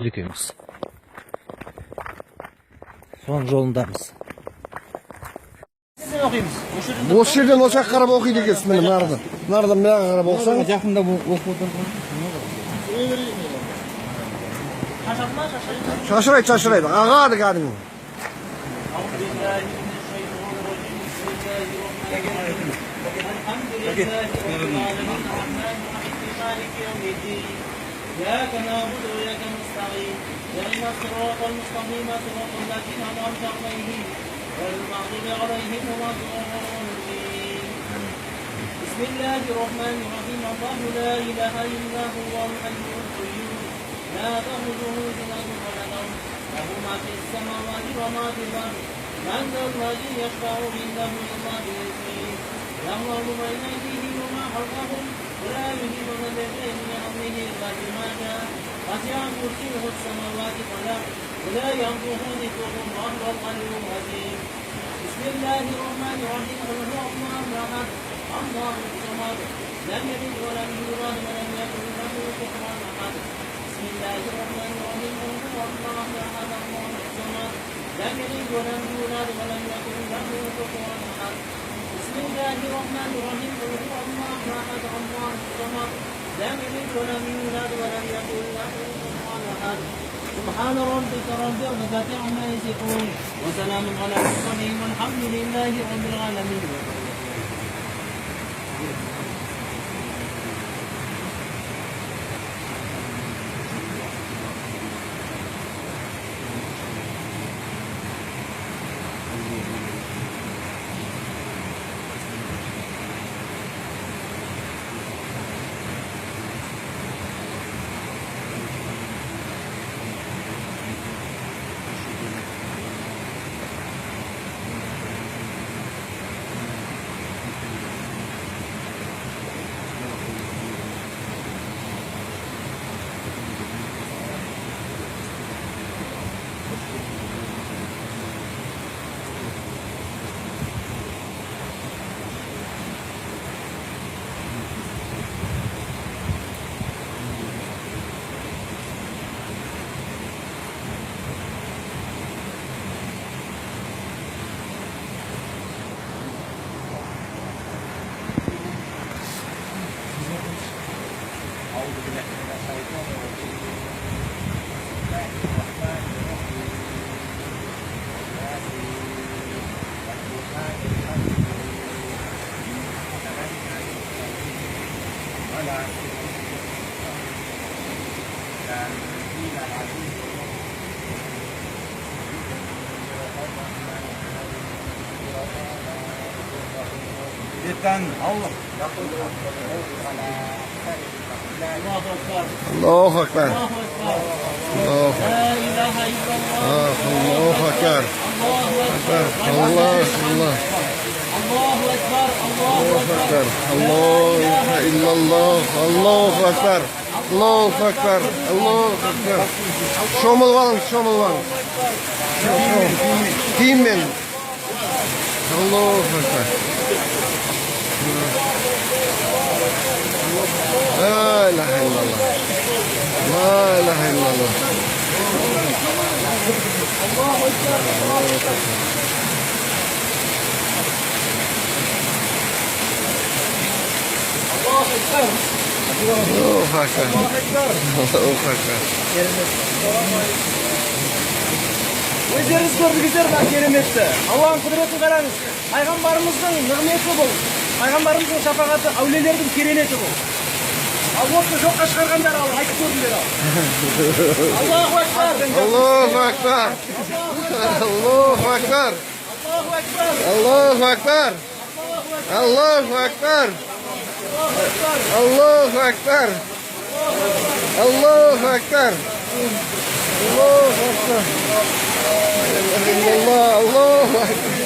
Ekimiz. Son yolundamız. Sizin okuyumuz. Осы жерден осы жаққа қарап оқиды екенсіз міне нардан. Нардан мына жаққа қарап оқысаң. Жақында оқып отырған. Шашырайды, шашырайды. Ағады кәдімгі. إياك نعبد وإياك نستعين اهدنا الصراط المستقيم صراط الذين أنعمت عليهم غير المغضوب عليهم ولا الضالين بسم الله الرحمن الرحيم الله لا إله إلا هو الحي القيوم لا تأخذه سنة ولا نوم له ما في السماوات وما في الأرض من ذا الذي يشفع عنده إلا بإذنه يعلم بين أيديهم وما خلفهم ولا يهيبون بشيء من أمره إلا بما شاء وسع كرسيه السماوات والأرض ولا ينفه ذكرهم وهو العلي العظيم بسم الله الرحمن الرحيم قل هو الله أحد الله الصمد لم يلد ولم يولد ولم يكن له كفوا أحد بسم الله الرحمن الرحيم قل هو الله أحد الله الصمد لم يلد ولم يولد ولم يكن له كفوا أحد بسم الله الرحمن الرحيم قل هو الله احد الله الصمد لم يلد ولم يولد ولم يكن له كفوا احد سبحان ربك رب العزة عما يصفون وسلام على المرسلين والحمد لله رب العالمين. Allahu Ekber. Allahu Ekber. لا إله إلا الله Allahu Ekber. الله Allah أكبر Allah. الله أكبر Allahu Ekber. Allahu illallah. Allahu Ekber. Allahu Ekber. Allahu Ekber. Şomulvalın, şomulvalın. Diyeyim ben. Allahu Ekber. La ilahe illallah. La ilahe illallah. Allahu Ekber. Allahu Ekber. Өздеріңіз көрдіңіздер бak кереметті. Allah'ın kudreti қараңыз. Пайғамбарымыздың нығметі бұл. Пайғамбарымыздың шапағаты, әулиелердің кереметі бұл. Ал отты жоққа шығарғандар ал, айтып көрдіңдер ал. Аллаху акбар. Allahu Ekber. Allahu Ekber. Allahu Allahu akbar. Ekber. Allahu Ekber. Allahu Ekber. Allahu Ekber. Allahu Ekber. Allah, Allahu Ekber.